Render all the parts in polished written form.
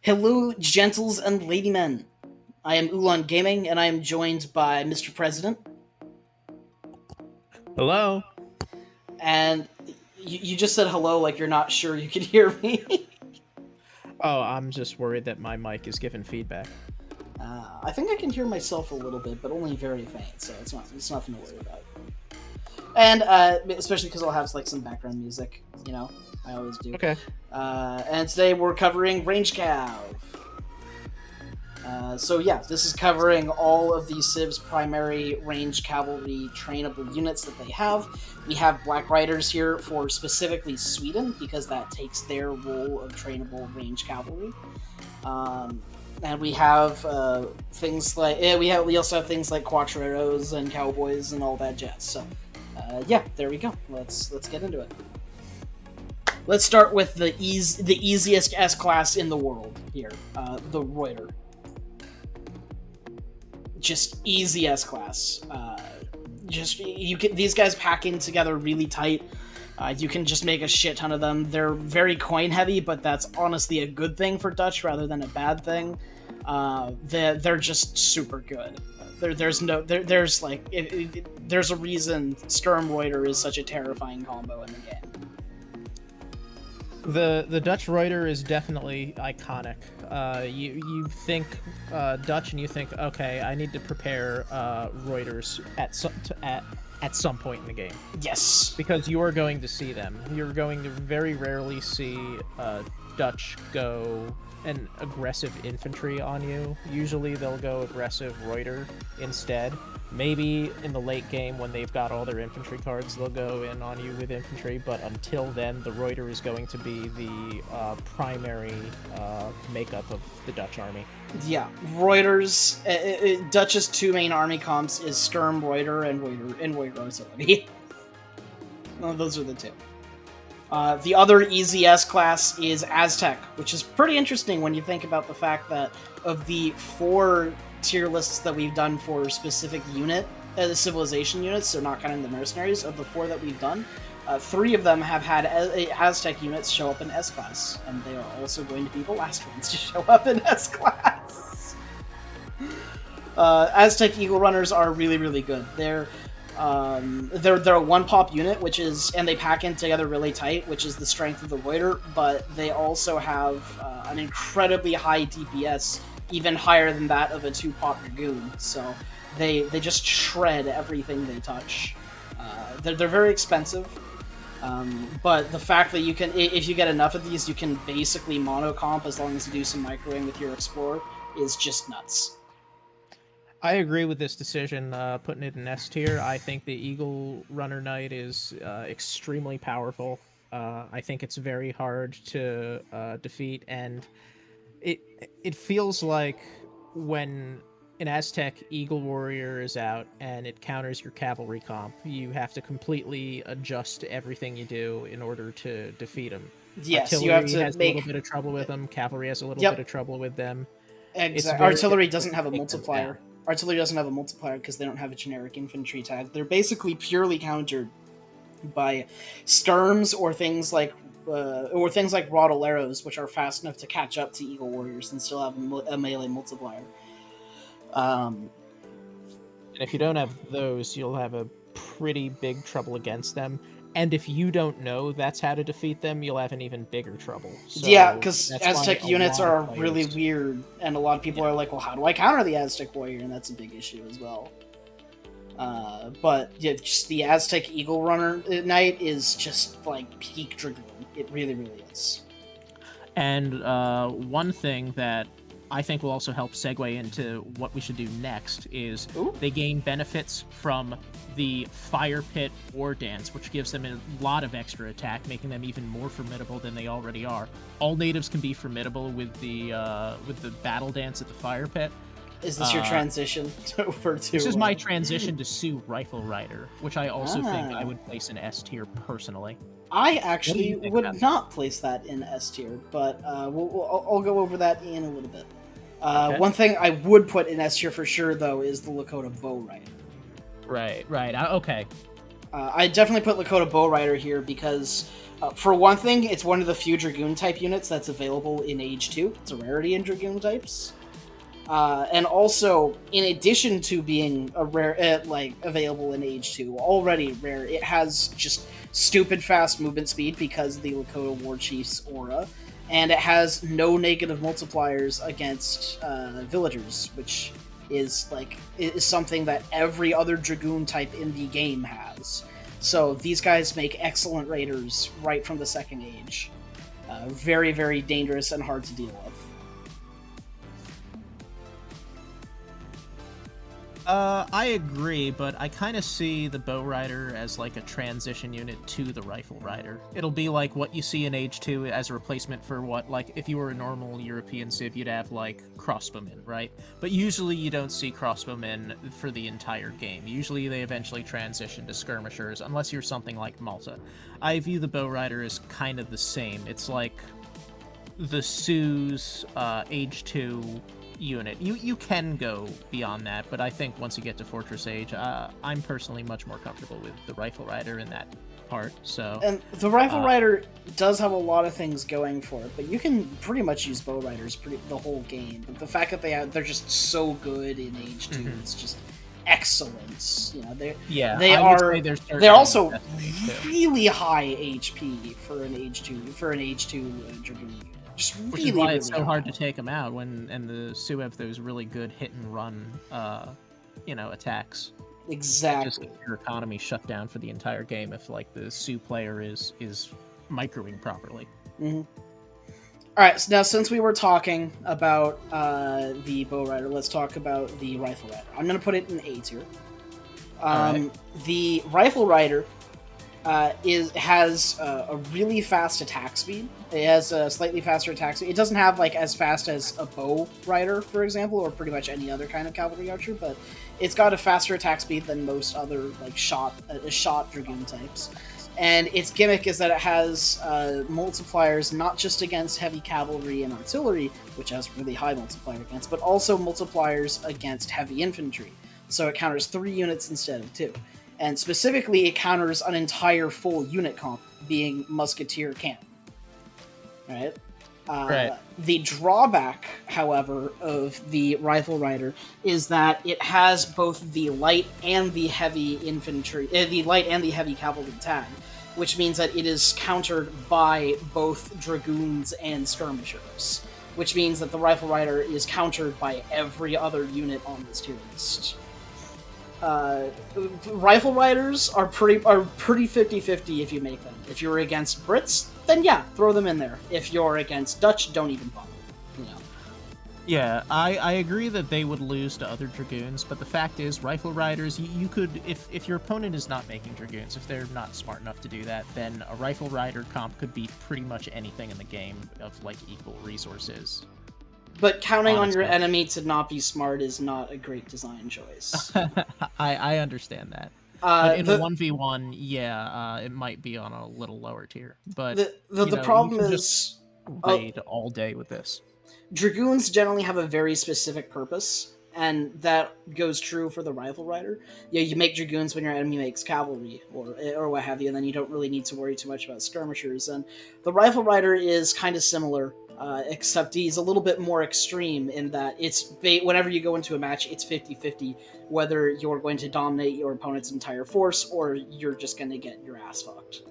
Hello, gentles and ladymen. I am Ulan Gaming, and I am joined by Mr. President. Hello. And you just said hello like you're not sure you could hear me. Oh, I'm just worried that my mic is giving feedback. I think I can hear myself a little bit, but only very faint, so it's nothing to worry about. And especially because I'll have like some background music, I always do. Okay. And today we're covering Ranged Cav. So yeah, this is covering all of the Civ's primary ranged cavalry trainable units that they have. We have Black Riders here for specifically Sweden, because that takes their role of trainable ranged cavalry. And we have things like we also have things like Quatros and Cowboys and all that jazz. So yeah, there we go. Let's get into it. Let's start with the easiest S class in the world here, the Reuter. Just easy S class. These guys pack in together really tight. You can just make a shit ton of them. They're very coin heavy, but that's honestly a good thing for Dutch rather than a bad thing. They're just super good. There's a reason Sturm Reuter is such a terrifying combo in the game. The Dutch Reuter is definitely iconic. You think Dutch and you think, okay, I need to prepare Reuters at some point in the game. Yes, because you are going to see them. You're going to very rarely see Dutch go an aggressive infantry on you. Usually they'll go aggressive Reuter instead. Maybe in the late game when they've got all their infantry cards, they'll go in on you with infantry, but until then, the Reuter is going to be the primary makeup of the Dutch army. Yeah, Reuters. Dutch's two main army comps is Sturm Reuter and Reuter Artillery. Well, those are the two. The other easy S class is Aztec, which is pretty interesting when you think about the fact that of the 4 tier lists that we've done for specific civilization units, so not counting the mercenaries, of the 4 that we've done, 3 of them have had Aztec units show up in S class, and they are also going to be the last ones to show up in S class. Aztec Eagle Runners are really, really good. They're a 1-pop unit, and they pack in together really tight, which is the strength of the Reuter, but they also have an incredibly high DPS, even higher than that of a 2-pop dragoon. So they just shred everything they touch. They're very expensive, but the fact that you can, if you get enough of these, you can basically monocomp as long as you do some microing with your Explorer, is just nuts. I agree with this decision, putting it in S tier. I think the Eagle Runner Knight is extremely powerful. I think it's very hard to defeat, and it feels like when an Aztec Eagle Warrior is out and it counters your cavalry comp, you have to completely adjust everything you do in order to defeat him. Yes, Artillery you have to has a little bit of trouble with them. Cavalry has a little bit of trouble with them. Exactly. Artillery doesn't have a multiplier. Artillery doesn't have a multiplier because they don't have a generic infantry tag. They're basically purely countered by Sturms or things like Rotteleros, which are fast enough to catch up to Eagle Warriors and still have a melee multiplier. And if you don't have those, you'll have a pretty big trouble against them. And if you don't know that's how to defeat them, you'll have an even bigger trouble. So yeah, because Aztec units are really weird, and a lot of people are like, well, how do I counter the Aztec warrior? And that's a big issue as well. But yeah, just the Aztec Eagle Runner Knight is just like peak dragoon. It really, really is. And one thing that I think will also help segue into what we should do next is they gain benefits from the Fire Pit War Dance, which gives them a lot of extra attack, making them even more formidable than they already are. All natives can be formidable with the Battle Dance at the Fire Pit. Is this your transition over to... This is my transition to Sioux Rifle Rider, which I also think I would place in S tier personally. I actually would not place that in S tier, but I'll go over that in a little bit. Okay. One thing I would put in S tier for sure, though, is the Lakota Bow Rider. Right. Okay. I definitely put Lakota Bow Rider here because, for one thing, it's one of the few Dragoon type units that's available in Age 2. It's a rarity in Dragoon types. And also, in addition to being a rare, available in Age 2, already rare, it has just stupid fast movement speed because of the Lakota War Chief's aura, and it has no negative multipliers against villagers, which is something that every other Dragoon type in the game has. So these guys make excellent raiders right from the second age. Very, very dangerous and hard to deal with. I agree, but I kind of see the Bow Rider as like a transition unit to the Rifle Rider. It'll be like what you see in Age 2 as a replacement for what, like, if you were a normal European civ, you'd have, like, crossbowmen, right? But usually you don't see crossbowmen for the entire game. Usually they eventually transition to skirmishers, unless you're something like Malta. I view the Bow Rider as kind of the same. It's like the Sioux's Age 2 unit. You can go beyond that, but I think once you get to Fortress Age, I'm personally much more comfortable with the Rifle Rider in that part. So, and the Rifle Rider does have a lot of things going for it, but you can pretty much use Bow Riders the whole game. But the fact that they're just so good in Age 2, it's just excellence. You know, they're also really high HP for an Age 2 Dragoon. Which is why it's so hard to take them out and the Sioux have those really good hit and run, attacks. Exactly. Just get your economy shut down for the entire game if, like, the Sioux player is microing properly. Mm-hmm. All right, so now since we were talking about the Bow Rider, let's talk about the Rifle Rider. I'm going to put it in A tier. Right. The Rifle Rider has a really fast attack speed. It has a slightly faster attack speed. It doesn't have as fast as a Bow Rider, for example, or pretty much any other kind of cavalry archer, but it's got a faster attack speed than most other shot Dragoon types. And its gimmick is that it has multipliers not just against heavy cavalry and artillery, which has really high multiplier against, but also multipliers against heavy infantry. So it counters 3 units instead of 2. And specifically, it counters an entire full unit comp, being Musketeer Cannon. Right? Right. The drawback, however, of the Rifle Rider is that it has both the light and the heavy infantry, the light and the heavy cavalry tag, which means that it is countered by both dragoons and skirmishers, which means that the Rifle Rider is countered by every other unit on this tier list. Rifle Riders are pretty 50-50 if you make them. If you're against Brits, then yeah, throw them in there. If you're against Dutch, don't even bother. You know. Yeah, I agree that they would lose to other Dragoons, but the fact is, Rifle Riders, you could, if your opponent is not making Dragoons, if they're not smart enough to do that, then a Rifle Rider comp could beat pretty much anything in the game of, equal resources. But counting on your enemy to not be smart is not a great design choice. I understand that. But in a 1v1, yeah, it might be on a little lower tier. But the problem is raid all day with this. Dragoons generally have a very specific purpose, and that goes true for the Rifle Rider. Yeah, you make Dragoons when your enemy makes cavalry, or what have you, and then you don't really need to worry too much about skirmishers. And the Rifle Rider is kind of similar, except he's a little bit more extreme in that whenever you go into a match, it's 50-50, whether you're going to dominate your opponent's entire force, or you're just going to get your ass fucked.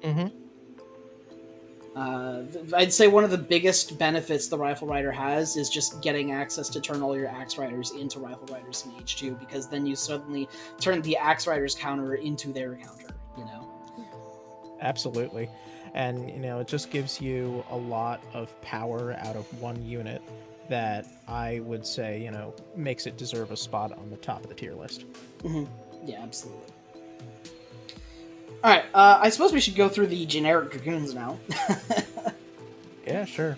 Mm-hmm. I'd say one of the biggest benefits the Rifle Rider has is just getting access to turn all your Axe Riders into Rifle Riders in H2, because then you suddenly turn the Axe Riders counter into their counter, you know? Absolutely. And, it just gives you a lot of power out of one unit that I would say, makes it deserve a spot on the top of the tier list. Mm-hmm. Yeah, absolutely. Alright, I suppose we should go through the generic Dragoons now. Yeah, sure.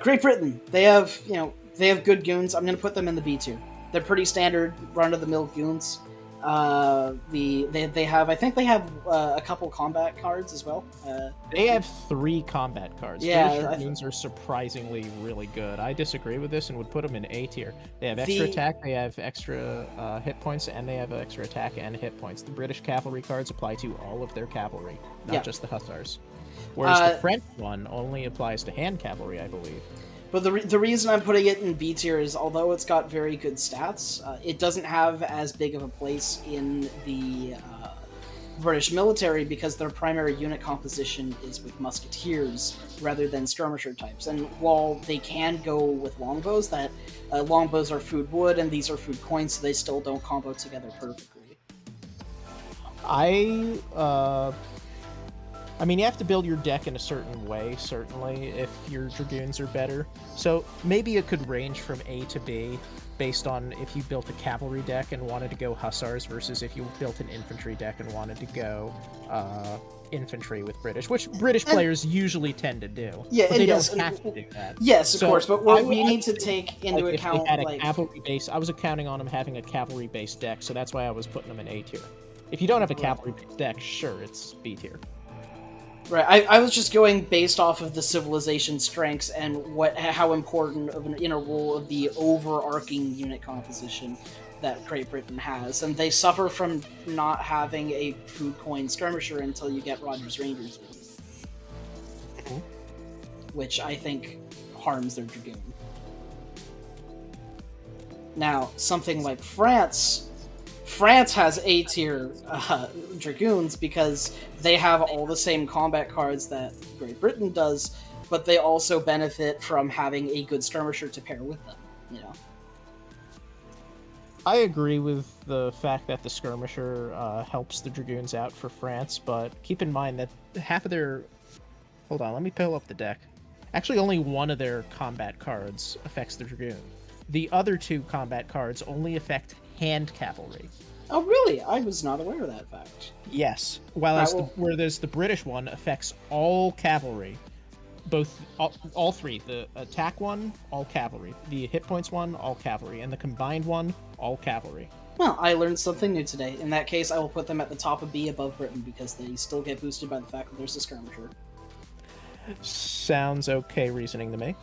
Great Britain, they have good goons. I'm going to put them in the B2. They're pretty standard, run-of-the-mill goons. They have, I think they have a couple combat cards as well. They have 3 combat cards. Yeah, British Dragoons are surprisingly really good. I disagree with this and would put them in A tier. They have extra attack, they have extra hit points, and they have extra attack and hit points. The British cavalry cards apply to all of their cavalry, not just the hussars. Whereas the French one only applies to hand cavalry, I believe. But the reason I'm putting it in B tier is, although it's got very good stats, it doesn't have as big of a place in the British military because their primary unit composition is with musketeers rather than skirmisher types. And while they can go with longbows, that longbows are food wood and these are food coins, so they still don't combo together perfectly. I mean, you have to build your deck in a certain way, certainly, if your dragoons are better. So maybe it could range from A to B based on if you built a cavalry deck and wanted to go hussars versus if you built an infantry deck and wanted to go infantry with British, which British players usually tend to do. Yeah, but they don't have to do that. Yes, of course, but what we need to take into account... If they had a cavalry base, I was counting on them having a cavalry-based deck, so that's why I was putting them in A tier. If you don't have a cavalry-based deck, sure, it's B tier. Right, I was just going based off of the civilization strengths and how important of an inner role of the overarching unit composition that Great Britain has, and they suffer from not having a food coin skirmisher until you get Rogers Rangers, which I think harms their dragoon. Now, something like France has A tier dragoons because they have all the same combat cards that Great Britain does, but they also benefit from having a good skirmisher to pair with them, you know. I agree with the fact that the skirmisher helps the dragoons out for France, but keep in mind that half of their... Hold on, let me pull up the deck. Actually, only one of their combat cards affects the dragoon. The other 2 combat cards only affect hand cavalry. Oh, really? I was not aware of that fact. Yes. Whereas the British one affects all cavalry. All 3. The attack one, all cavalry. The hit points one, all cavalry. And the combined one, all cavalry. Well, I learned something new today. In that case, I will put them at the top of B above Britain because they still get boosted by the fact that there's a skirmisher. Sounds okay reasoning to me.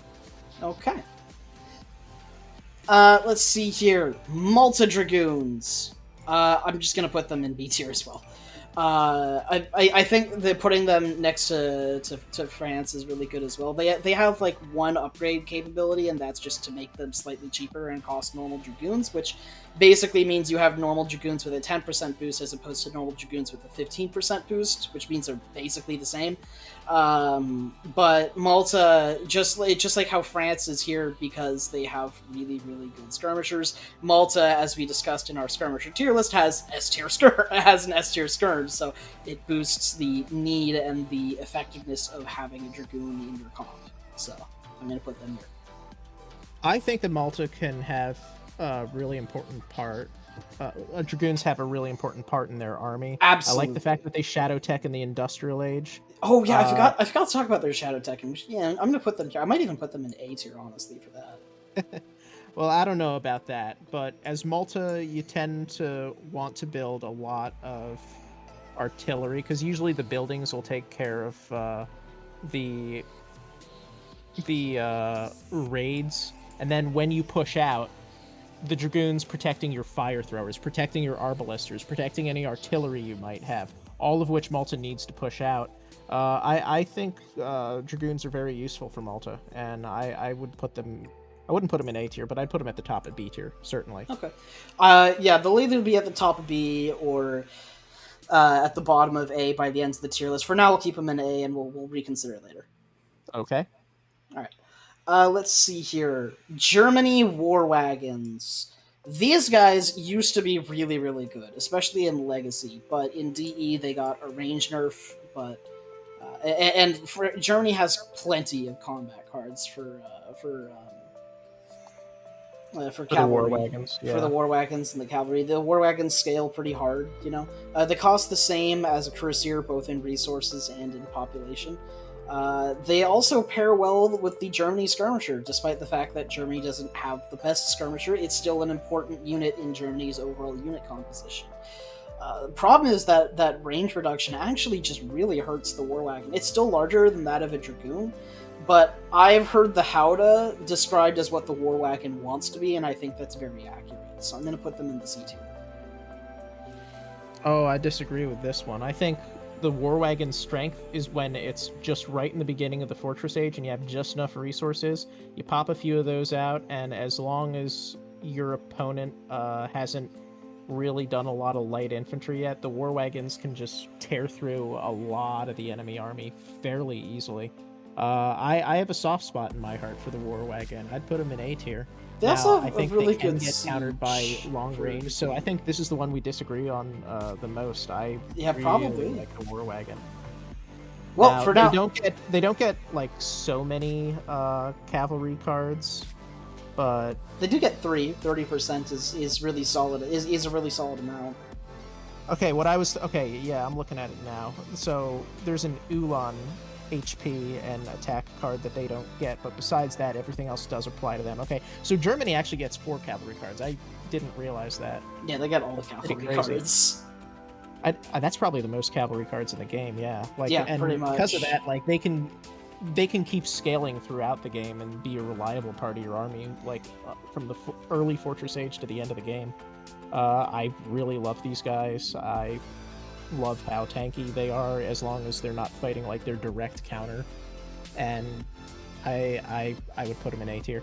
Okay. Let's see here. Malta Dragoons. I'm just gonna put them in B tier as well. I think that putting them next to France is really good as well. They have like one upgrade capability, and that's just to make them slightly cheaper and cost normal Dragoons, which basically means you have normal Dragoons with a 10% boost as opposed to normal Dragoons with a 15% boost, which means they're basically the same. But Malta, just like how France is here because they have really, really good skirmishers, Malta, as we discussed in our skirmisher tier list, has an S tier skirm, so it boosts the need and the effectiveness of having a Dragoon in your comp. So I'm going to put them here. I think that Malta can have a really important part. Dragoons have a really important part in their army. Absolutely. I like the fact that they shadow tech in the Industrial Age. Oh yeah, I forgot to talk about their shadow tech. Yeah, I'm gonna put them here. I might even put them in A tier, honestly, for that. Well, I don't know about that, but as Malta, you tend to want to build a lot of artillery because usually the buildings will take care of the raids, and then when you push out, the dragoons protecting your fire throwers, protecting your arbalesters, protecting any artillery you might have, all of which Malta needs to push out. I think dragoons are very useful for Malta, and I would put them... I wouldn't put them in A tier, but I'd put them at the top of B tier, certainly. Okay. Yeah, they'll either be at the top of B or at the bottom of A by the end of the tier list. For now, we'll keep them in A, and we'll reconsider it later. Okay. All right. Let's see here. Germany war wagons. These guys used to be really, really good, especially in Legacy, but in DE they got a range nerf, but... Germany has plenty of combat cards for cavalry. The war wagons, yeah. For the war wagons and the cavalry. The war wagons scale pretty hard, you know. They cost the same as a cuirassier, both in resources and in population. They also pair well with the Germany skirmisher, despite the fact that Germany doesn't have the best skirmisher. It's still an important unit in Germany's overall unit composition. The problem is that range reduction actually just really hurts the war wagon. It's still larger than that of a dragoon, but I've heard the Howdah described as what the war wagon wants to be, and I think that's very accurate. So I'm going to put them in the C tier. Oh, I disagree with this one. I think the war wagon's strength is when it's just right in the beginning of the fortress age and you have just enough resources. You pop a few of those out, and as long as your opponent hasn't really done a lot of light infantry yet, the war wagons can just tear through a lot of the enemy army fairly easily. I have a soft spot in my heart for the war wagon. I'd put them in A tier. They now, also have I think a really they can good get countered by long for- range, so I think this is the one we disagree on the most. I Yeah, really probably. like the war wagon. Well, for now, they don't get like so many cavalry cards, but they do get 30% is really solid. Is a really solid amount. okay. Yeah, I'm looking at it now. So there's an Ulan HP and attack card that they don't get, but besides that, everything else does apply to them. Okay, so Germany actually gets 4 cavalry cards. I didn't realize that. Yeah, they get all the cavalry cards. That's probably the most cavalry cards in the game. Yeah, like Yeah, and pretty much. because of that, like they can keep scaling throughout the game and be a reliable part of your army, like from the early fortress age to the end of the game. I really love these guys. I love how tanky they are, as long as they're not fighting like their direct counter. And I would put them in A tier,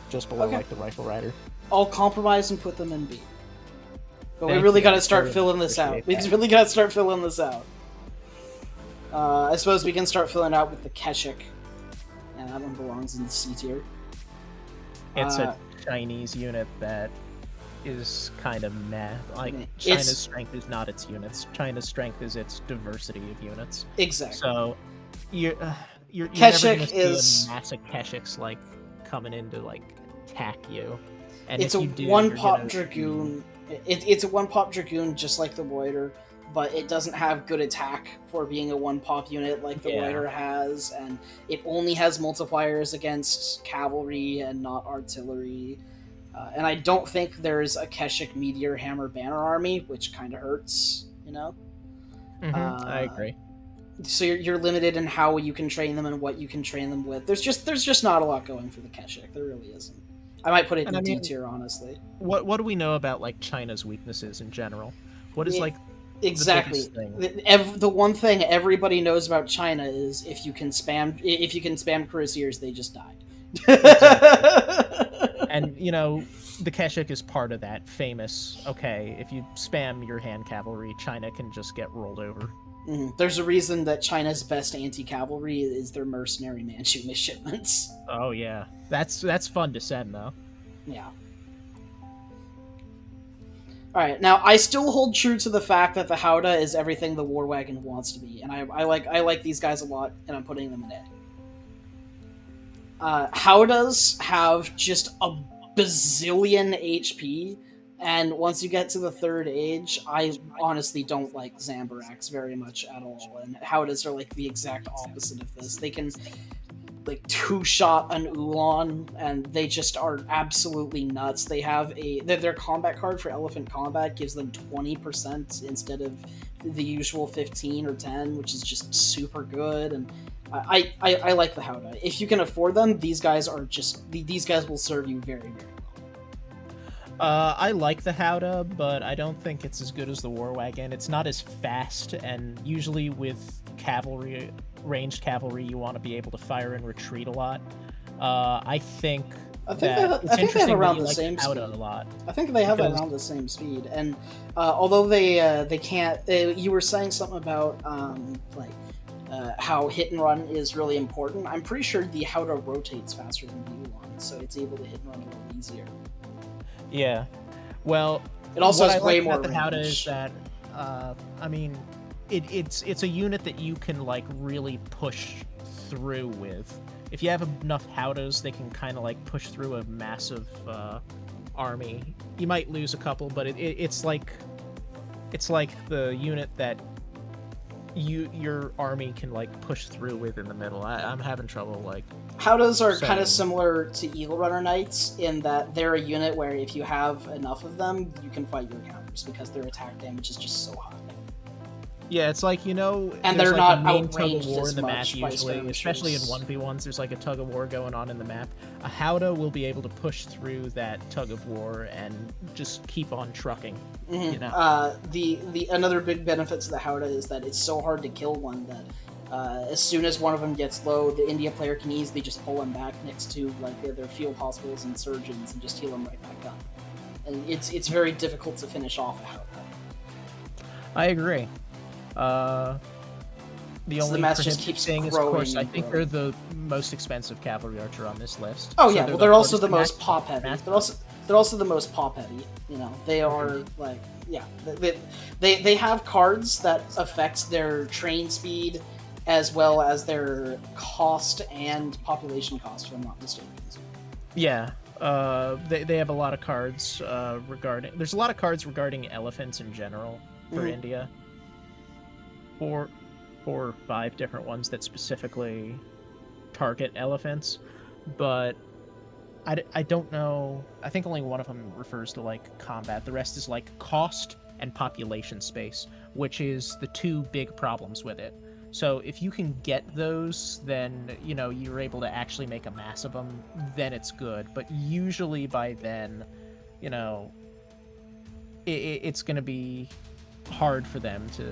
just below like the rifle rider. I'll compromise and put them in B. But we Thank really you. got to start I filling this out. appreciate We that. really got to start filling this out. I suppose we can start filling out with the Keshik. And that one belongs in the C tier. It's a Chinese unit that is kind of meh. Like, China's strength is not its units. China's strength is its diversity of units. Exactly. So you're Keshik never gonna see is a massive Keshiks like coming in to like attack you. And it's if a you do, one-pop dragoon. It's a one-pop dragoon, just like the Reuter, but it doesn't have good attack for being a one-pop unit like the Reuter has, and it only has multipliers against cavalry and not artillery. And I don't think there's a Keshik Meteor Hammer Banner Army, which kind of hurts, you know? I agree. So you're limited in how you can train them and what you can train them with. There's just not a lot going for the Keshik. There really isn't. I might put it in D tier, honestly. What do we know about like China's weaknesses in general? What is like exactly the one thing everybody knows about China is if you can spam cuirassiers, they just die. And you know, the Keshik is part of that famous. Okay, if you spam your hand cavalry, China can just get rolled over. There's a reason that China's best anti-cavalry is their mercenary Manchu midshipments. Oh yeah, that's fun to send though. Yeah. Alright, now I still hold true to the fact that the Howdah is everything the war wagon wants to be, and I like these guys a lot, and I'm putting them in A. Howdahs have just a bazillion HP, and once you get to the third age, I honestly don't like Zamburaks very much at all, and Howdahs are like the exact opposite of this. They can like two-shot an Ulan, and they just are absolutely nuts. They have their combat card for Elephant Combat gives them 20% instead of the usual 15 or 10, which is just super good, and I like the Howdah. If you can afford them, these guys will serve you very, very well. I like the Howdah, but I don't think it's as good as the War Wagon. It's not as fast, and usually with cavalry, ranged cavalry, you want to be able to fire and retreat a lot. I think they have around the same speed. A lot. I think they have around the same speed, and although they can't, you were saying something about how hit and run is really important. I'm pretty sure the Howdah rotates faster than the Ulan, so it's able to hit and run a little easier. Yeah, well, it also has way more. What the Howdah is that, I mean, it's a unit that you can like really push through with. If you have enough Howdahs, they can kind of like push through a massive army. You might lose a couple, but it's like the unit that your army can like push through with in the middle. I'm having trouble like. Howdahs are kind of similar to Eagle Runner Knights in that they're a unit where if you have enough of them, you can fight your counters. works because their attack damage is just so high. Yeah, it's like, And there's they're like not a main tug of outranged war as in the map much by usually, especially in skirmishers. 1v1s. There's like a tug of war going on in the map. A Howdah will be able to push through that tug of war and just keep on trucking. The another big benefit to the Howdah is that it's so hard to kill one that as soon as one of them gets low, the India player can easily just pull them back next to like their field hospitals and surgeons and just heal them right back up. And it's very difficult to finish off a Howdah. I agree. The only match just keeps thing is, of course, I growing. think they're the most expensive cavalry archer on this list. Oh So yeah, well they're also the most pop heavy. They're also the most pop heavy. They are like they have cards that affect their train speed as well as their cost and population cost, if I'm not mistaken. Yeah. They have a lot of cards regarding. There's a lot of cards regarding elephants in general for India. Four or five different ones that specifically target elephants, but I don't know. I think only one of them refers to like combat. The rest is like cost and population space, which is the two big problems with it. So if you can get those, then you're able to actually make a mass of them. Then it's good. But usually by then, it's going to be hard for them to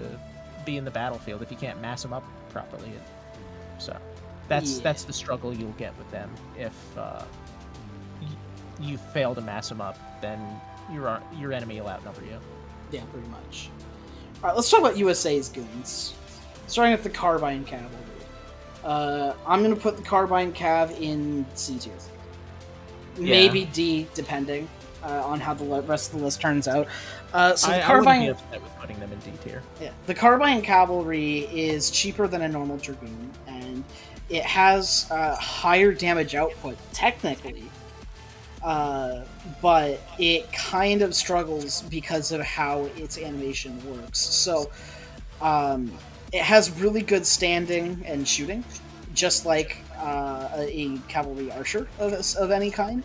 be in the battlefield if you can't mass them up properly. So that's the struggle you'll get with them. If you fail to mass them up, then your enemy will outnumber you. Yeah, pretty much. All right, let's talk about USA's goons. Starting with the Carbine Cavalry. I'm going to put the Carbine Cav in C tier. Maybe D, depending on how the rest of the list turns out. So the Carbine... I wouldn't be upset with putting them in D tier. Yeah, the Carbine Cavalry is cheaper than a normal Dragoon, and it has higher damage output, technically. But it kind of struggles because of how its animation works. So, it has really good standing and shooting, just like a cavalry archer of any kind.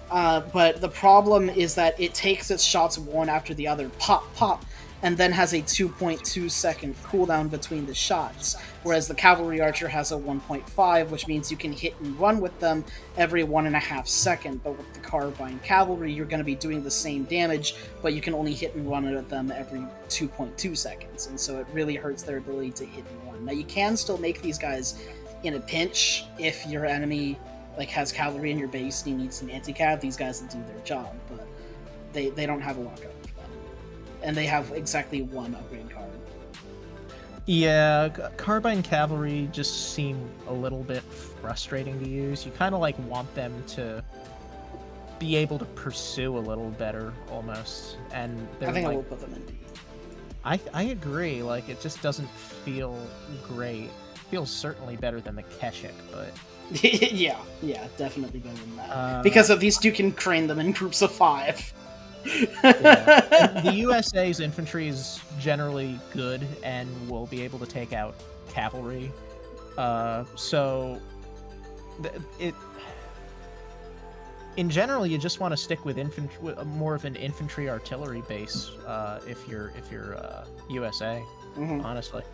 But the problem is that it takes its shots one after the other, pop, pop, and then has a 2.2 second cooldown between the shots, whereas the cavalry archer has a 1.5, which means you can hit and run with them every 1.5 seconds, but with the Carbine Cavalry, you're going to be doing the same damage, but you can only hit and run at them every 2.2 seconds, and so it really hurts their ability to hit and run. Now, you can still make these guys in a pinch if your enemy has cavalry in your base and you need some anti-cav. These guys will do their job, but they don't have a lockout. And they have exactly one upgrade card. Yeah, Carbine Cavalry just seem a little bit frustrating to use. You kind of want them to be able to pursue a little better, almost. And I think I will put them in D. I agree. It just doesn't feel great. It feels certainly better than the Keshik, but... yeah, definitely better than that. Because at least you can train them in groups of 5. Yeah. The USA's infantry is generally good and will be able to take out cavalry. So in general, you just want to stick with infantry, more of an infantry artillery base. If you're USA, honestly,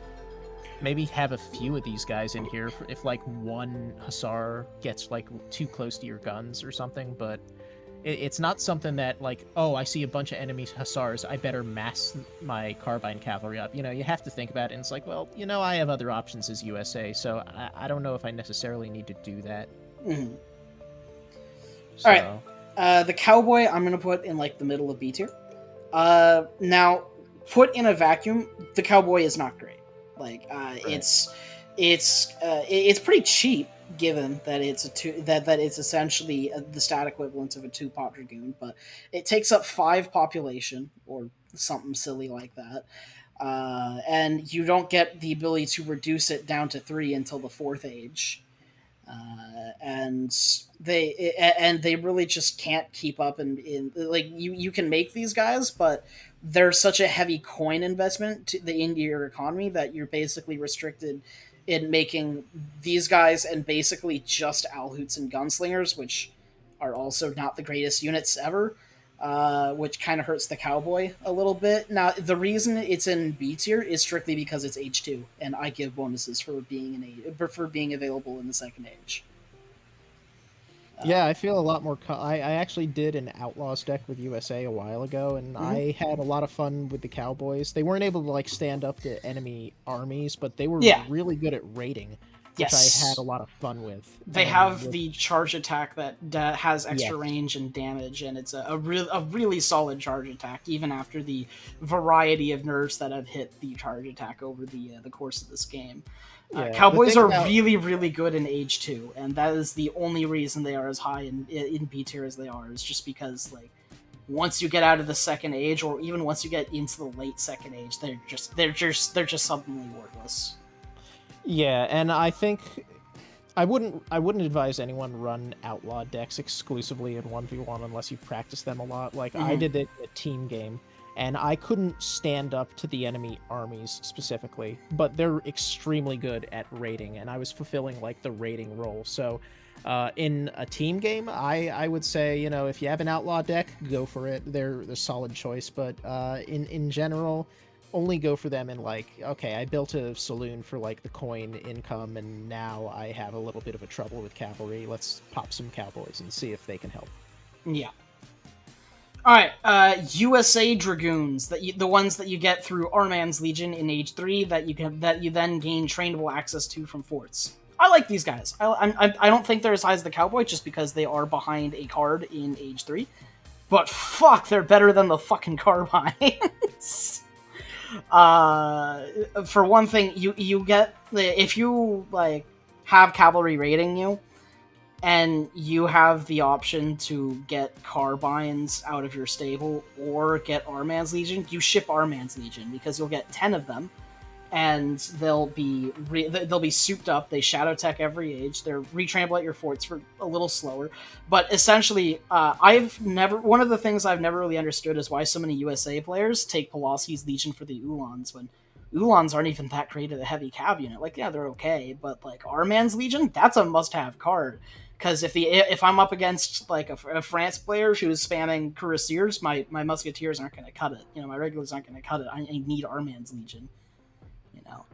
maybe have a few of these guys in here if one hussar gets too close to your guns or something, but. It's not something that, I see a bunch of enemy hussars, I better mass my Carbine Cavalry up. You have to think about it, and it's I have other options as USA, so I don't know if I necessarily need to do that. Mm-hmm. So... Alright, the Cowboy I'm going to put in, the middle of B tier. Now, put in a vacuum, the Cowboy is not great. Right. It's pretty cheap, given that it's that it's essentially the stat equivalent of a 2-pop Dragoon, but it takes up 5 population or something silly like that, and you don't get the ability to reduce it down to 3 until the 4th age, and they really just can't keep up in you can make these guys, but they're such a heavy coin investment to the India economy that you're basically restricted in making these guys and basically just Alhoots and Gunslingers, which are also not the greatest units ever. which kind of hurts the cowboy a little bit. Now, the reason it's in B tier is strictly because it's age 2, and I give bonuses for being available in the second age. Yeah, I feel a lot more. I actually did an Outlaws deck with USA a while ago, and I had a lot of fun with the Cowboys. They weren't able to like stand up to enemy armies, but they were really good at raiding, which I had a lot of fun with. They have the charge attack that has extra range and damage, and it's a really solid charge attack, even after the variety of nerfs that have hit the charge attack over the course of this game. Cowboys are really, really good in age 2, and that is the only reason they are as high in B tier as they are, is just because like once you get out of the second age, or even once you get into the late second age, they're just suddenly worthless. Yeah, and I think I wouldn't advise anyone run outlaw decks exclusively in 1v1 unless you practice them a lot. Like I did it in a team game, and I couldn't stand up to the enemy armies specifically, but they're extremely good at raiding, and I was fulfilling like the raiding role. So in a team game, I would say, you know, if you have an outlaw deck, go for it. They're a solid choice, but in general, only go for them in like, okay, I built a saloon for like the coin income, and now I have a little bit of a trouble with cavalry. Let's pop some cowboys and see if they can help. Yeah. All right, USA dragoons, the ones that you get through Arman's Legion in age 3 that you then gain trainable access to from forts. I like these guys. I don't think they're as high as the cowboy just because they are behind a card in age 3, but fuck, they're better than the fucking carbines. For one thing, you get if you like have cavalry raiding you, and you have the option to get carbines out of your stable or get Arman's Legion, you ship Arman's Legion because you'll get 10 of them, and they'll be souped up. They shadow tech every age. They're retrainable at your forts for a little slower, but essentially, one of the things I've never really understood is why so many USA players take Pulaski's Legion for the Ulans when Ulans aren't even that great at a heavy cav unit. Like, yeah, they're okay, but like Arman's Legion, that's a must-have card. Because if I'm up against like a France player who's spamming cuirassiers, my musketeers aren't going to cut it. You know, my regulars aren't going to cut it. I need Arman's Legion. You know,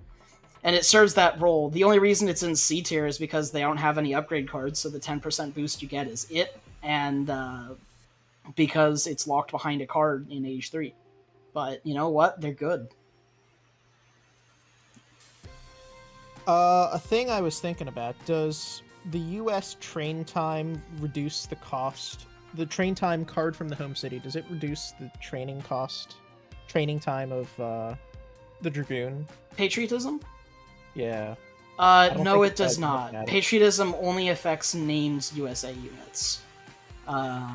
and it serves that role. The only reason it's in C tier is because they don't have any upgrade cards, so the 10% boost you get is it, and because it's locked behind a card in age 3. But you know what? They're good. A thing I was thinking about, does the US train time reduce the cost? The train time card from the home city, does it reduce the training time of the Dragoon? Patriotism? Yeah. No, it does not. Patriotism only affects named USA units.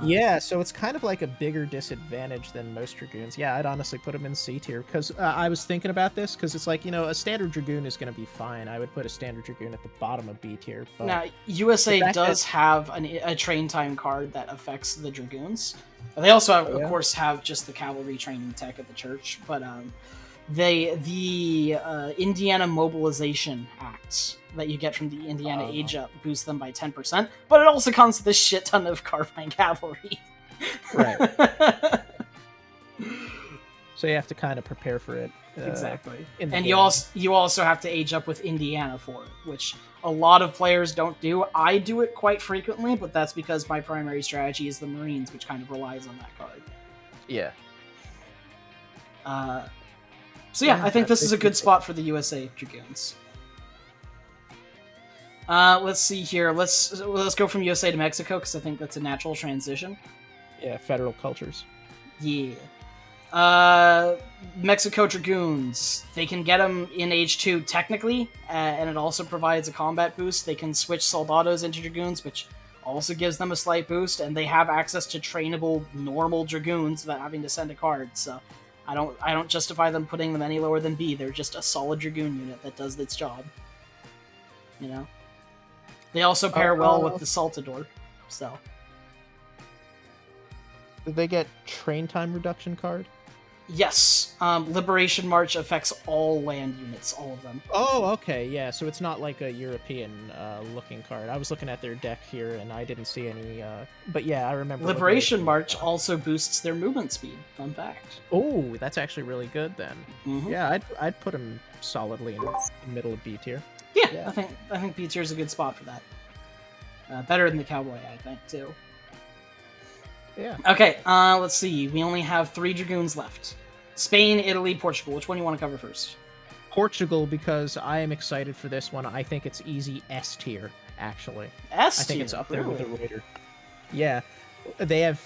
Yeah, so it's kind of like a bigger disadvantage than most Dragoons. Yeah, I'd honestly put them in C tier, because I was thinking about this, because it's like, you know, a standard Dragoon is going to be fine. I would put a standard Dragoon at the bottom of B tier. But now, USA does have a train time card that affects the Dragoons. They also, of course, have just the cavalry training tech at the church, but the Indiana Mobilization Acts that you get from the Indiana Age Up boost them by 10%, but it also comes with a shit ton of carbine cavalry. Right. So you have to kind of prepare for it. Exactly. And you also have to age up with Indiana for it, which a lot of players don't do. I do it quite frequently, but that's because my primary strategy is the Marines, which kind of relies on that card. Yeah. So yeah, I think this is a good spot for the USA Dragoons. Let's see here. Let's go from USA to Mexico, because I think that's a natural transition. Yeah, federal cultures. Yeah. Mexico Dragoons. They can get them in age 2 technically, and it also provides a combat boost. They can switch Soldados into Dragoons, which also gives them a slight boost, and they have access to trainable normal Dragoons without having to send a card, so I don't justify them putting them any lower than B. They're just a solid Dragoon unit that does its job. You know? They also pair well with the Saltador, so. Did they get train time reduction card? Yes. Liberation March affects all land units, all of them. Oh, okay, yeah. So it's not like a European looking card. I was looking at their deck here, and I didn't see any. But yeah, I remember. Liberation March also boosts their movement speed. Fun fact. Oh, that's actually really good then. Mm-hmm. Yeah, I'd put him solidly in the middle of B tier. Yeah, I think B tier is a good spot for that. Better than the Cowboy, I think, too. Yeah. Okay, let's see. We only have 3 Dragoons left. Spain, Italy, Portugal. Which one do you want to cover first? Portugal, because I am excited for this one. I think it's easy S tier, actually. S tier? I think it's up there with the Reuter. Yeah. They have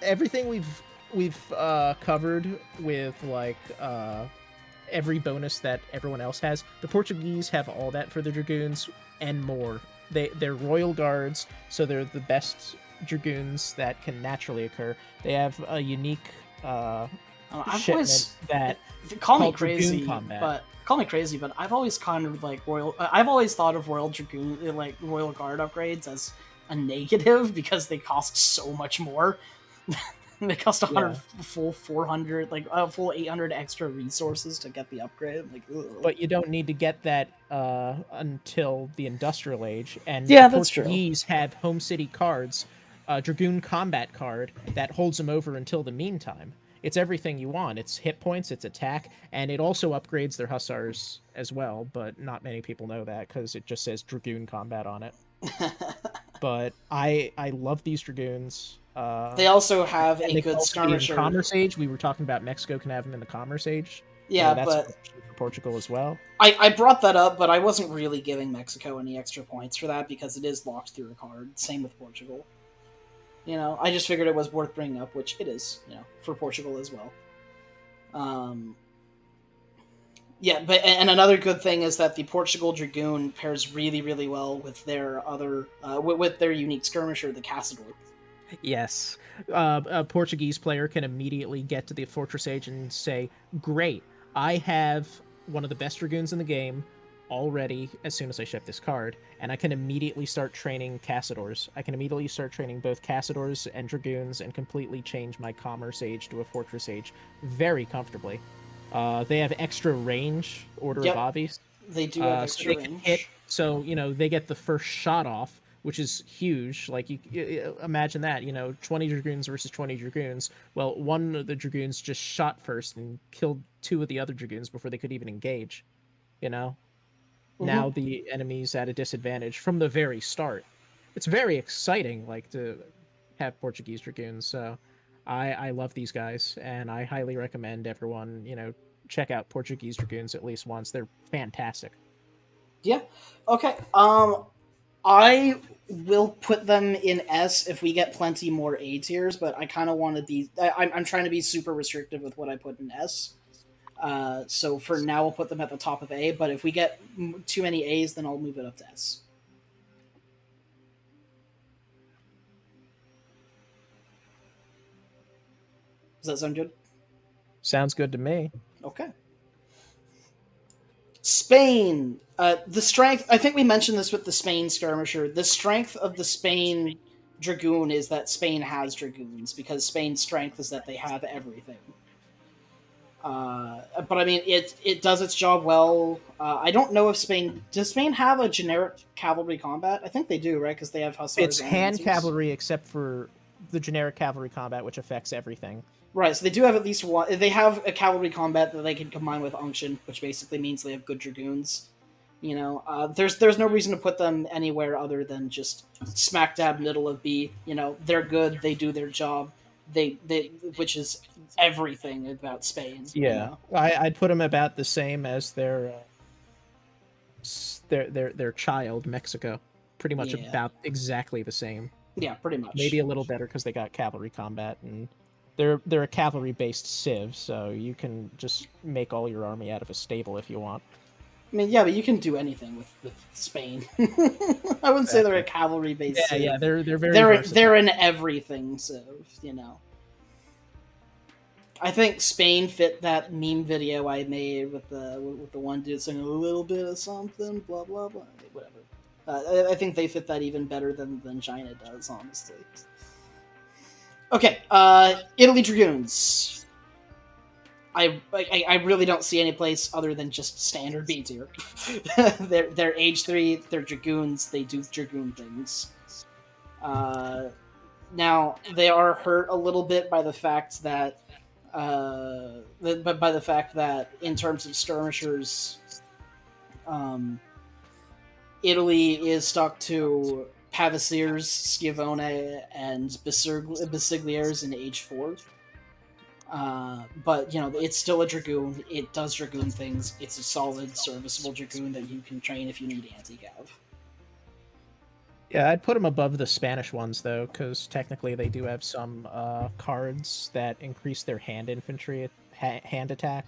everything we've covered with, like, every bonus that everyone else has. The Portuguese have all that for the Dragoons and more. They're royal guards, so they're the best Dragoons that can naturally occur. They have a unique shipment that call me crazy, but I've always kind of like I've always thought of Royal Dragoon, like Royal Guard upgrades, as a negative because they cost so much more. They cost 100 full 400, like a full 800 extra resources to get the upgrade. Like, ugh. But you don't need to get that until the Industrial Age. And yeah, the that's Portuguese true. have Home City cards, Dragoon Combat card that holds them over until the meantime. It's everything you want. It's hit points, it's attack, and it also upgrades their Hussars as well. But not many people know that because it just says Dragoon Combat on it. But I love these Dragoons. They also have a good skirmisher. In Commerce Age, we were talking about Mexico can have them in the Commerce Age. Yeah, that's but for Portugal as well. I brought that up, but I wasn't really giving Mexico any extra points for that because it is locked through a card. Same with Portugal. You know, I just figured it was worth bringing up, which it is, you know, for Portugal as well. Yeah, but and another good thing is that the Portugal Dragoon pairs really, really well with their other, with their unique skirmisher, the Caçador. Yes, a Portuguese player can immediately get to the Fortress Age and say, "Great, I have one of the best Dragoons in the game already as soon as I ship this card, and I can immediately start training Caçadors. I can immediately start training both Caçadors and Dragoons and completely change my Commerce Age to a Fortress Age very comfortably." They have extra range, Order of Avies. They do have extra range. So, you know, they get the first shot off, which is huge. Like, you imagine that, you know, 20 Dragoons versus 20 Dragoons. Well, one of the Dragoons just shot first and killed 2 of the other Dragoons before they could even engage, you know? Mm-hmm. Now the enemy's at a disadvantage from the very start. It's very exciting, like, to have Portuguese Dragoons, so I love these guys, and I highly recommend everyone, you know, check out Portuguese Dragoons at least once. They're fantastic. Yeah. Okay. I will put them in S if we get plenty more A tiers, but I kind of want to be... I'm trying to be super restrictive with what I put in S. So for now, we'll put them at the top of A, but if we get too many A's, then I'll move it up to S. Does that sound good? Sounds good to me. Okay. Spain. The strength... I think we mentioned this with the Spain skirmisher. The strength of the Spain Dragoon is that Spain has Dragoons, because Spain's strength is that they have everything. But I mean, it does its job well. I don't know if Spain... Does Spain have a generic cavalry combat? I think they do, right? Because they have Hussars. It's hand cavalry, except for the generic cavalry combat, which affects everything. Right, so they do have at least one... They have a cavalry combat that they can combine with Unction, which basically means they have good Dragoons. You know, there's no reason to put them anywhere other than just smack dab middle of B. You know, they're good, they do their job, they which is everything about Spain. Yeah, you know? I'd put them about the same as their child, Mexico. Pretty much about exactly the same. Yeah, pretty much. Maybe a little better because they got cavalry combat, and they're a cavalry-based civ, so you can just make all your army out of a stable if you want. I mean, yeah, but you can do anything with Spain. I wouldn't say they're a cavalry-based civ. Yeah, they're very they're an everything civ, you know. I think Spain fit that meme video I made with the one dude saying a little bit of something, blah blah blah, whatever. I think they fit that even better than China does, honestly. Okay, Italy Dragoons. I really don't see any place other than just standard B tier. they're age 3, they're dragoons, they do dragoon things. Now they are hurt a little bit by the fact that in terms of skirmishers, Italy is stuck to Pavasiers, Schiavone, and Basigliers in age 4. But, it's still a dragoon. It does dragoon things. It's a solid, serviceable dragoon that you can train if you need anti-cav. Yeah, I'd put them above the Spanish ones, though, because technically they do have some cards that increase their hand infantry hand attack.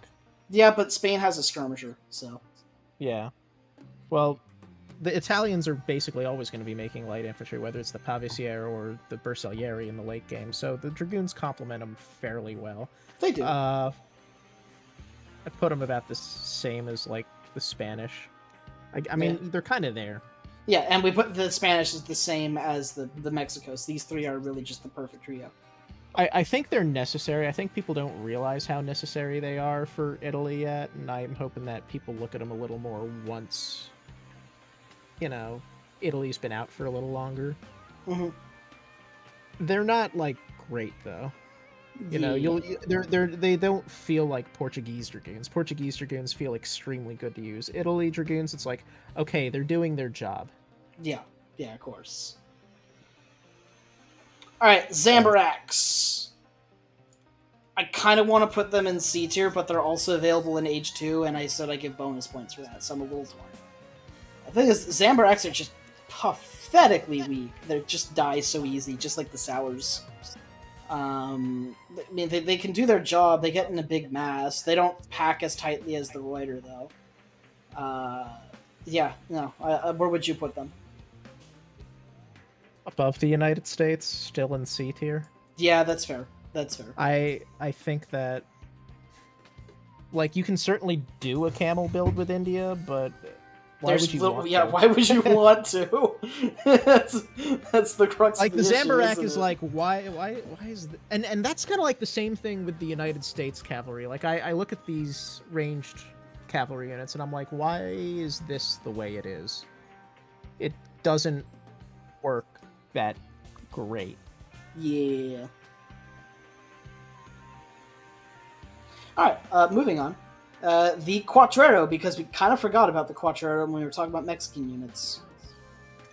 Yeah, but Spain has a skirmisher, so... Yeah. Well, the Italians are basically always going to be making light infantry, whether it's the Pavesiere or the Bersaglieri in the late game, so the dragoons complement them fairly well. They do. I'd put them about the same as, like, the Spanish. I mean, they're kind of there. Yeah, and we put the Spanish as the same as the Mexicos. These three are really just the perfect trio. I think they're necessary. I think people don't realize how necessary they are for Italy yet, and I'm hoping that people look at them a little more once, Italy's been out for a little longer. Mm-hmm. They're not, like, great, though. They don't feel like Portuguese dragoons. Portuguese dragoons feel extremely good to use. Italy dragoons, it's like, okay, they're doing their job. Yeah, of course. Alright, Zamburaks. I kind of want to put them in C tier, but they're also available in age 2, and I said I give bonus points for that, so I'm a little torn. The thing is, Zamburaks are just pathetically weak. They just die so easy, just like the Sours. I mean, they can do their job. They get in a big mass. They don't pack as tightly as the Reuter, though. Where would you put them? Above the United States, still in C tier. Yeah, that's fair. I think that, like, you can certainly do a camel build with India, but why would you want to? Why would you want to? that's the crux. Like, of the the issue, Zamburak isn't is it? like, why is and that's kind of like the same thing with the United States cavalry. Like, I look at these ranged cavalry units and I'm like, why is this the way it is? It doesn't work that great. Yeah. Alright, moving on. The Quatrero, because we kind of forgot about the Quatrero when we were talking about Mexican units.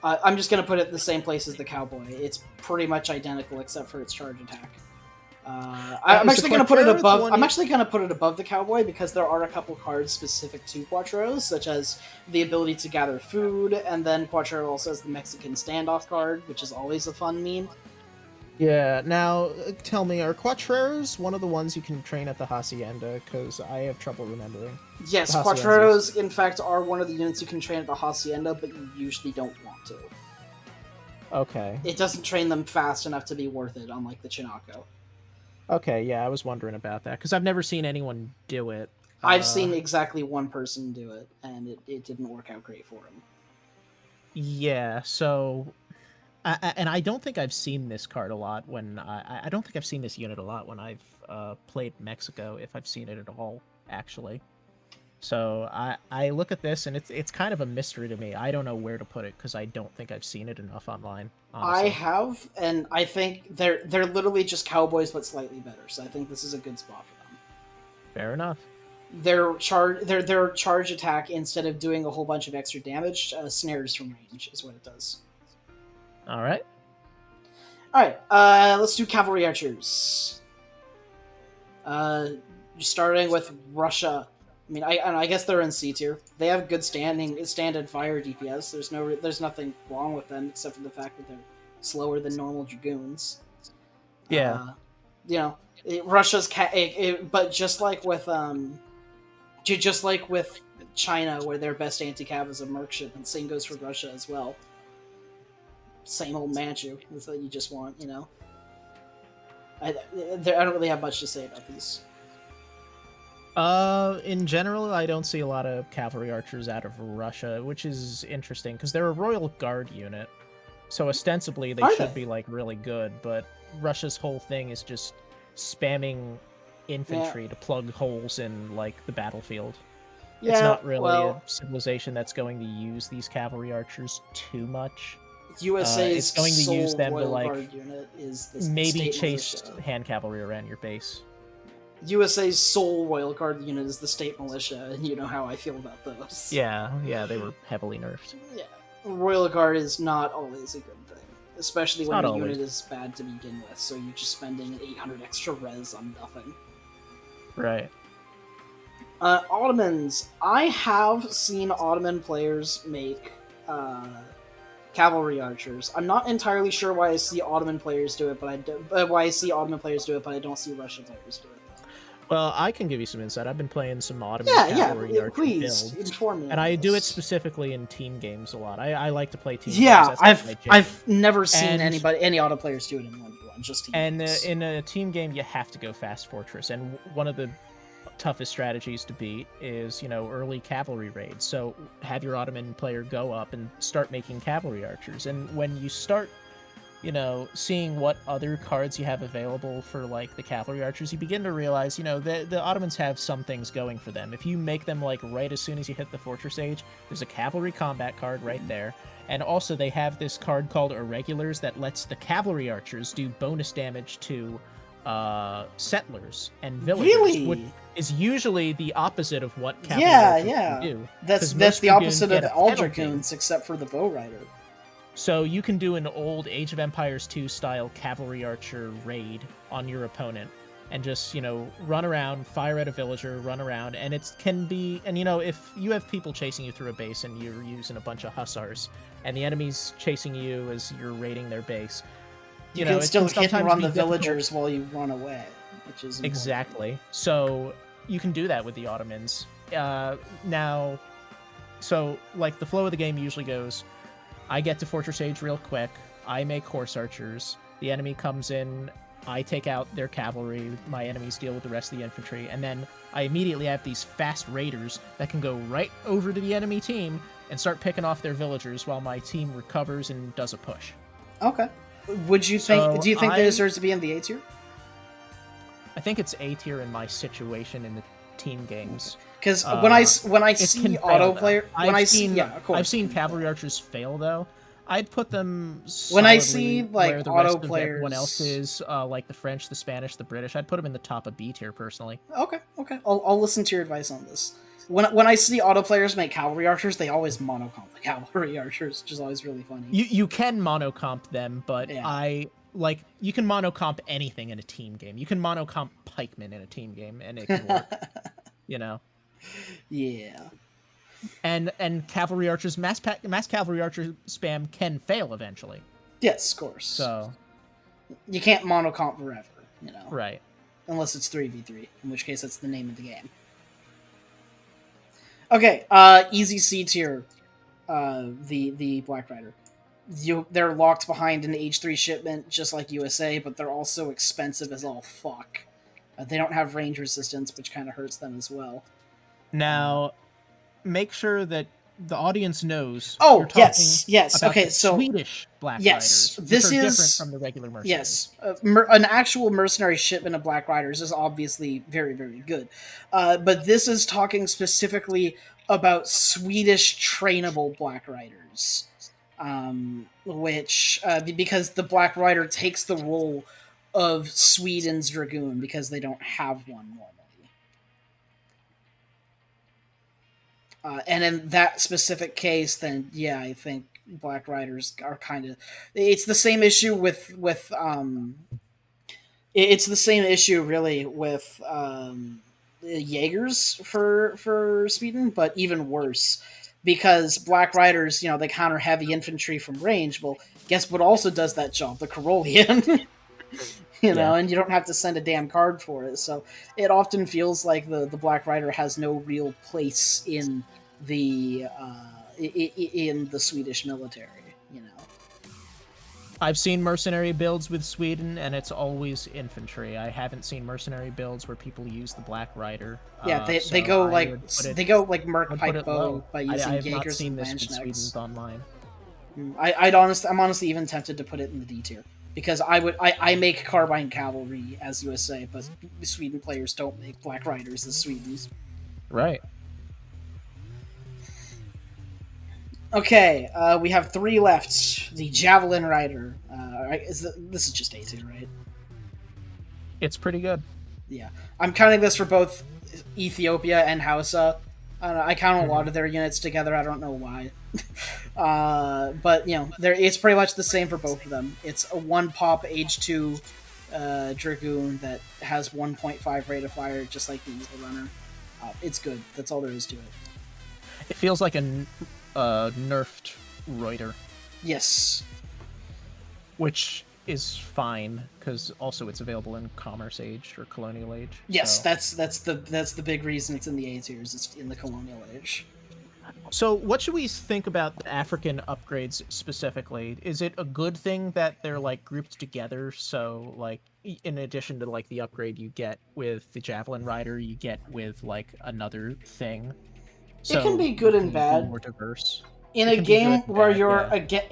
I'm just going to put it in the same place as the Cowboy. It's pretty much identical except for its charge attack. I'm actually going to put it above. I'm actually going to put it above the Cowboy because there are a couple cards specific to Quatreros, such as the ability to gather food, and then Quatrero also has the Mexican standoff card, which is always a fun meme. Yeah, now, tell me, are Quatreros one of the ones you can train at the Hacienda? Because I have trouble remembering. Yes, Quatreros, in fact, are one of the units you can train at the Hacienda, but you usually don't want to. Okay. It doesn't train them fast enough to be worth it, unlike the Chinaco. Okay, yeah, I was wondering about that, because I've never seen anyone do it. I've seen exactly one person do it, and it didn't work out great for him. Yeah, so... and I don't think I've seen this card a lot when I don't think I've seen this unit a lot when I've played Mexico, if I've seen it at all, actually. So I look at this and it's kind of a mystery to me. I don't know where to put it because I don't think I've seen it enough online. Honestly. I have, and I think they're literally just Cowboys but slightly better. So I think this is a good spot for them. Fair enough. Their charge attack, instead of doing a whole bunch of extra damage, snares from range is what it does. All right. Let's do cavalry archers. Starting with Russia. I mean, I guess they're in C tier. They have good stand-and fire DPS. There's nothing wrong with them except for the fact that they're slower than normal dragoons. Yeah. Russia's but just like with China, where their best anti-cav is a merchant, and same goes for Russia as well. Same old Manchu. That's what you just want, I don't really have much to say about these. In general, I don't see a lot of cavalry archers out of Russia, which is interesting because they're a royal guard unit. So ostensibly they should be like really good, but Russia's whole thing is just spamming infantry to plug holes in like the battlefield. Yeah, It's not really well, a civilization that's going to use these cavalry archers too much. USA's It's going to sole use them to royal like guard unit is the maybe state chase militia. hand cavalry around your base. USA's sole royal guard unit is the state militia, and you know how I feel about those. Yeah, they were heavily nerfed. Yeah, royal guard is not always a good thing, especially when the Not unit always. is bad to begin with. So you're just spending 800 extra res on nothing. Right. Ottomans. I have seen Ottoman players make cavalry archers. I'm not entirely sure why I see Ottoman players do it, but why I see Ottoman players do it, but I don't see Russian players do it. Well, I can give you some insight. I've been playing some Ottoman Yeah, cavalry yeah. archer Please builds, inform me. and on I do it this. specifically in team games a lot. I like to play team games. Yeah, That's like my jam. I've never seen And- any auto players do it in 1v1, just team And games. in a team game, you have to go fast fortress, and one of the toughest strategies to beat is, early cavalry raids. So have your Ottoman player go up and start making cavalry archers, and when you start, seeing what other cards you have available for like the cavalry archers, you begin to realize, the Ottomans have some things going for them. If you make them like right as soon as you hit the fortress age, there's a cavalry combat card right there. And also they have this card called Irregulars that lets the cavalry archers do bonus damage to settlers and villagers, Really? which is usually the opposite of what cavalry Yeah, archers yeah. can do. That's 'cause most the dragoons opposite get of a all penalty. dragoons, except for the bow rider. So you can do an old Age of Empires 2 style cavalry archer raid on your opponent and just, run around, fire at a villager, run around, and it can be, and if you have people chasing you through a base and you're using a bunch of hussars and the enemy's chasing you as you're raiding their base, You can still hit and sometimes run be the difficult. villagers while you run away, which is important. Exactly. So you can do that with the Ottomans. Now, so like the flow of the game usually goes, I get to Fortress Age real quick, I make horse archers, the enemy comes in, I take out their cavalry, my enemies deal with the rest of the infantry, and then I immediately have these fast raiders that can go right over to the enemy team and start picking off their villagers while my team recovers and does a push. Okay. Would you think? So Do you think I- that deserves to be in the A tier? I think it's A tier in my situation in the team games. Because when I It see can fail, auto though. player, when I see, seen, yeah, of course, I've seen it can fail. cavalry archers fail though. I'd put them When I solidly see, like, where the auto rest of everyone else players- is, like the French, the Spanish, the British. I'd put them in the top of B tier personally. Okay, I'll listen to your advice on this. When I see auto players make cavalry archers, they always monocomp the cavalry archers, which is always really funny. You can monocomp them, but Yeah. you can monocomp anything in a team game. You can monocomp pikemen in a team game, and it can work. Yeah. And cavalry archers, mass cavalry archer spam can fail eventually. Yes, of course. So You can't monocomp forever, right. unless it's 3v3, in which case that's the name of the game. Okay, easy C tier, the Black Rider. They're locked behind an H3 shipment, just like USA, but they're also expensive as all fuck. They don't have range resistance, which kind of hurts them as well. Now, make sure that the audience knows. Oh, you're talking yes. about Okay, the so Swedish Black yes, Riders, this which are is different from the regular mercenaries. yes, an actual mercenary shipment of Black Riders is obviously very, very good, but this is talking specifically about Swedish trainable Black Riders, which because the Black Rider takes the role of Sweden's dragoon because they don't have one normally. And in that specific case, then yeah, I think Black Riders are kind of. It's the same issue with it's the same issue really with Jaegers for Sweden, but even worse because Black Riders, they counter heavy infantry from range. Well, guess what also does that job? The Carolian. And you don't have to send a damn card for it. So it often feels like the Black Rider has no real place in the Swedish military. I've seen mercenary builds with Sweden, and it's always infantry. I haven't seen mercenary builds where people use the Black Rider. Yeah, they so go I like would put it- they go like Merc I'd put Pike it Bow low. by using I have not Jaegers seen and this with Landsknechts. Sweden online. I'm honestly even tempted to put it in the D tier. because I make Carbine Cavalry as USA, but Sweden players don't make Black Riders as Swedes. Right. Okay, we have 3 left. The Javelin Rider. This is just A2, right? It's pretty good. Yeah. I'm counting this for both Ethiopia and Hausa. I don't know, I count a lot of their units together. I don't know why. But, it's pretty much the same for both of them. It's a 1-pop H2 Dragoon that has 1.5 rate of fire, just like the Eagle Runner. It's good. That's all there is to it. It feels like a nerfed reuter. Yes. Which is fine, because also it's available in Commerce Age or Colonial Age. Yes, so. that's the big reason it's in the A tiers. It's in the Colonial Age. So what should we think about the African upgrades specifically? Is it a good thing that they're like grouped together? So like in addition to like the upgrade you get with the Javelin Rider, you get with like another thing. So it can be good and bad. More diverse. In a game where you're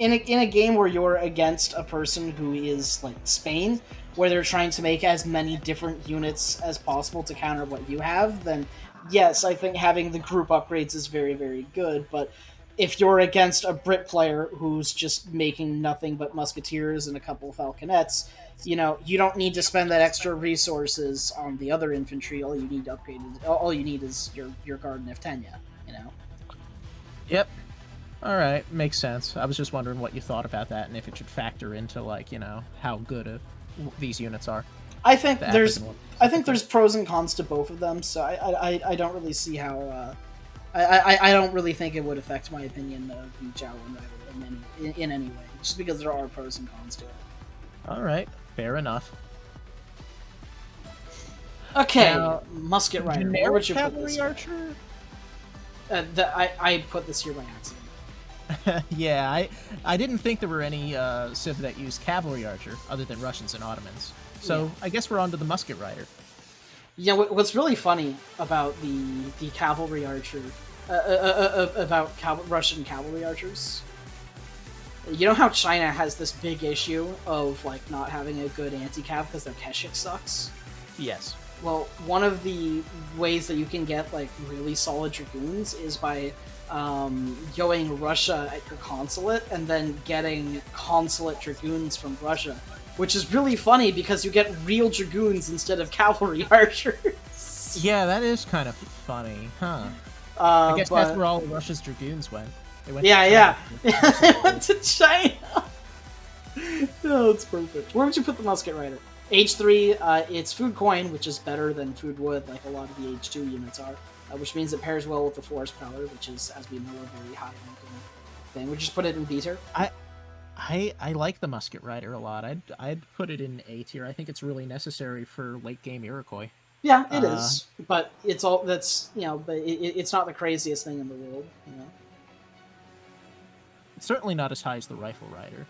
in a game where you're against a person who is like Spain, where they're trying to make as many different units as possible to counter what you have, then yes, I think having the group upgrades is very, very good. But if you're against a Brit player who's just making nothing but musketeers and a couple of falconets, you don't need to spend that extra resources on the other infantry. All you need upgraded. All you need is your guard and Eftenia. Yep. All right, makes sense. I was just wondering what you thought about that and if it should factor into like how good these units are. I think there's pros and cons to both of them, so I don't really see how I don't really think it would affect my opinion of the Javelin Rider in any way, just because there are pros and cons to it. All right, fair enough. Okay, now, Musket Rider. Where would you put this? Archer? I put this here by accident. Yeah, I didn't think there were any Civ that used Cavalry Archer other than Russians and Ottomans. So yeah. I guess we're on to the Musket Rider. Yeah, what's really funny about the Cavalry Archer, about Russian Cavalry Archers, you know how China has this big issue of like not having a good anti-cav because their Keshik sucks? Yes. Well, one of the ways that you can get like really solid dragoons is by going Russia at your consulate and then getting consulate dragoons from Russia, which is really funny because you get real dragoons instead of cavalry archers. Yeah, that is kind of funny, huh? I guess that's where all Russia's dragoons went. They went they went to China. No, it's perfect. Where would you put the Musket Rider? H3, it's food coin, which is better than food wood, like a lot of the H2 units are, which means it pairs well with the forest power, which is, as we know, a very high ranking thing. We just put it in B tier. I like the Musket Rider a lot. I'd put it in A tier. I think it's really necessary for late game Iroquois. Yeah, it is, but it's all that's but it's not the craziest thing in the world. It's certainly not as high as the Rifle Rider.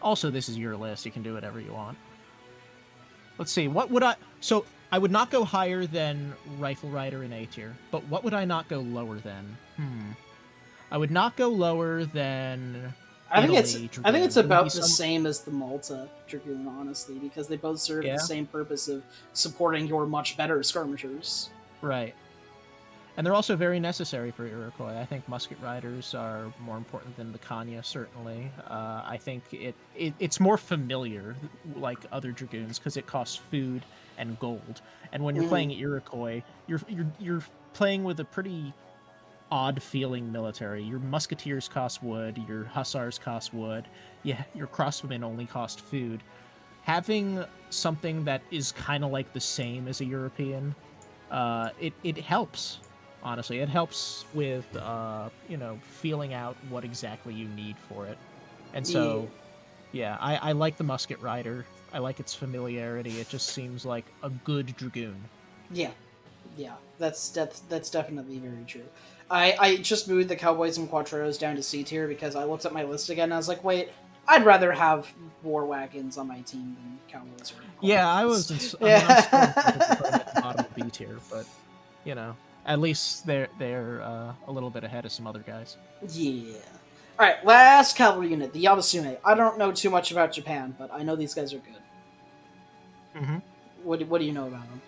Also, this is your list. You can do whatever you want. Let's see. What would I... So, I would not go higher than Rifle Rider in A tier, but what would I not go lower than? I would not go lower than... I think it's about the same as the Malta Dragoon, honestly, because they both serve the same purpose of supporting your much better skirmishers. Right. And they're also very necessary for Iroquois. I think Musket Riders are more important than the Kanya, certainly. I think it's more familiar, like other Dragoons, because it costs food and gold. And when you're playing Iroquois, you're playing with a pretty odd-feeling military. Your Musketeers cost wood, your Hussars cost wood, your Crossbowmen only cost food. Having something that is kind of like the same as a European, it helps. Honestly, it helps with, feeling out what exactly you need for it. And so, I like the Musket Rider. I like its familiarity. It just seems like a good Dragoon. Yeah, that's definitely very true. I just moved the Cowboys and Quatros down to C tier because I looked at my list again and I was like, wait, I'd rather have war wagons on my team than Cowboys or Quatros. Yeah, I was. At the bottom of B tier, but at least they're a little bit ahead of some other guys. Yeah. Alright, last cavalry unit, the Yabasume. I don't know too much about Japan, but I know these guys are good. Mm-hmm. What do you know about them?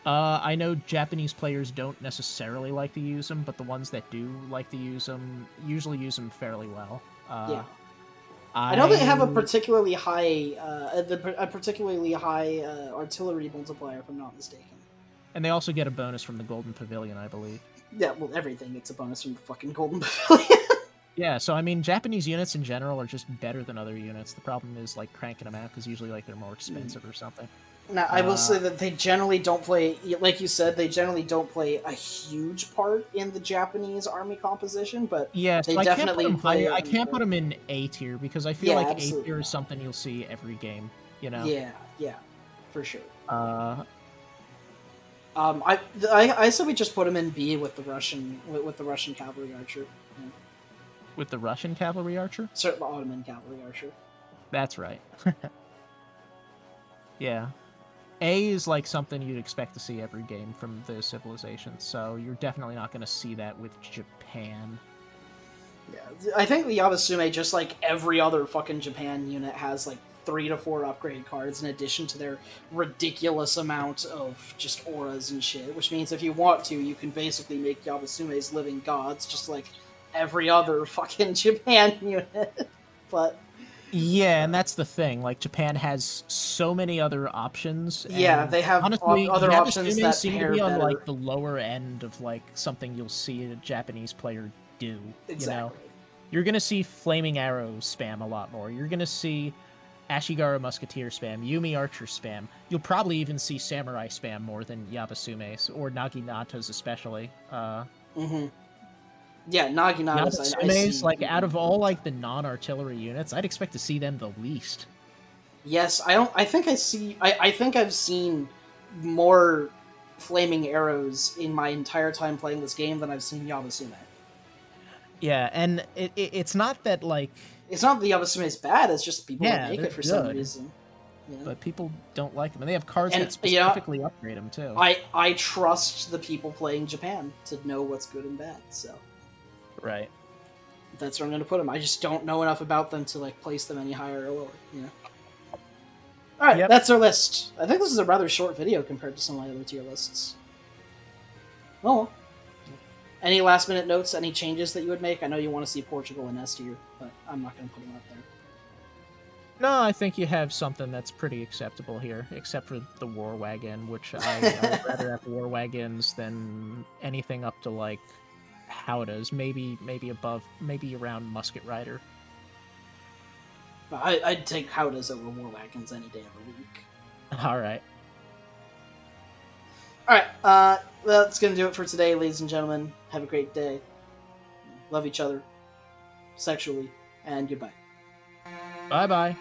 I know Japanese players don't necessarily like to use them, but the ones that do like to use them usually use them fairly well. Yeah. I know they have a particularly high, artillery multiplier, if I'm not mistaken. And they also get a bonus from the Golden Pavilion, I believe. Yeah, well, everything gets a bonus from the fucking Golden Pavilion. Yeah, so I mean, Japanese units in general are just better than other units. The problem is like cranking them out because usually like they're more expensive or something. Now, I will say that they generally don't play, like you said, they generally don't play a huge part in the Japanese army composition, but yeah, they so definitely play. I can't put them in A tier because I feel like absolutely. A tier is something you'll see every game. You know? Yeah, for sure. I say we just put him in B with the Russian cavalry archer. Yeah. With the Russian cavalry archer? Certain Ottoman cavalry archer. That's right. Yeah. A is like something you'd expect to see every game from the civilizations, so you're definitely not going to see that with Japan. Yeah, I think the Yabasume, just like every other fucking Japan unit, has like 3 to 4 upgrade cards in addition to their ridiculous amount of just auras and shit, which means if you want to, you can basically make Yabasume's living gods just like every other fucking Japan unit. But yeah, and that's the thing. Like Japan has so many other options. Yeah, they have honestly, other options that seem pair to be on better. like the lower end of like something you'll see a Japanese player do. Exactly. You know? You're gonna see Flaming Arrow spam a lot more. You're gonna see Ashigara Musketeer spam, Yumi Archer spam. You'll probably even see Samurai spam more than Yabasume's or Naginatas especially. Yeah, Naginatas. Yabasume's, like out of all like the non-artillery units, I'd expect to see them the least. Yes, I think I've seen more flaming arrows in my entire time playing this game than I've seen Yabasume. Yeah, and it's not that like it's not that Yabasume is bad. It's just people don't make it for good. some reason. Yeah. But people don't like them, and they have cards that specifically upgrade them too. I trust the people playing Japan to know what's good and bad. So, right. That's where I'm going to put them. I just don't know enough about them to like place them any higher or lower. You know. All right, That's our list. I think this is a rather short video compared to some of my other tier lists. Oh. Any last minute notes? Any changes that you would make? I know you want to see Portugal in S tier, but I'm not going to put them up there. No, I think you have something that's pretty acceptable here, except for the war wagon, which I would rather have war wagons than anything up to like howdahs, maybe above, maybe around musket rider. I'd take howdahs over war wagons any day of the week. All right. That's going to do it for today, ladies and gentlemen. Have a great day. Love each other. Sexually. And goodbye. Bye-bye.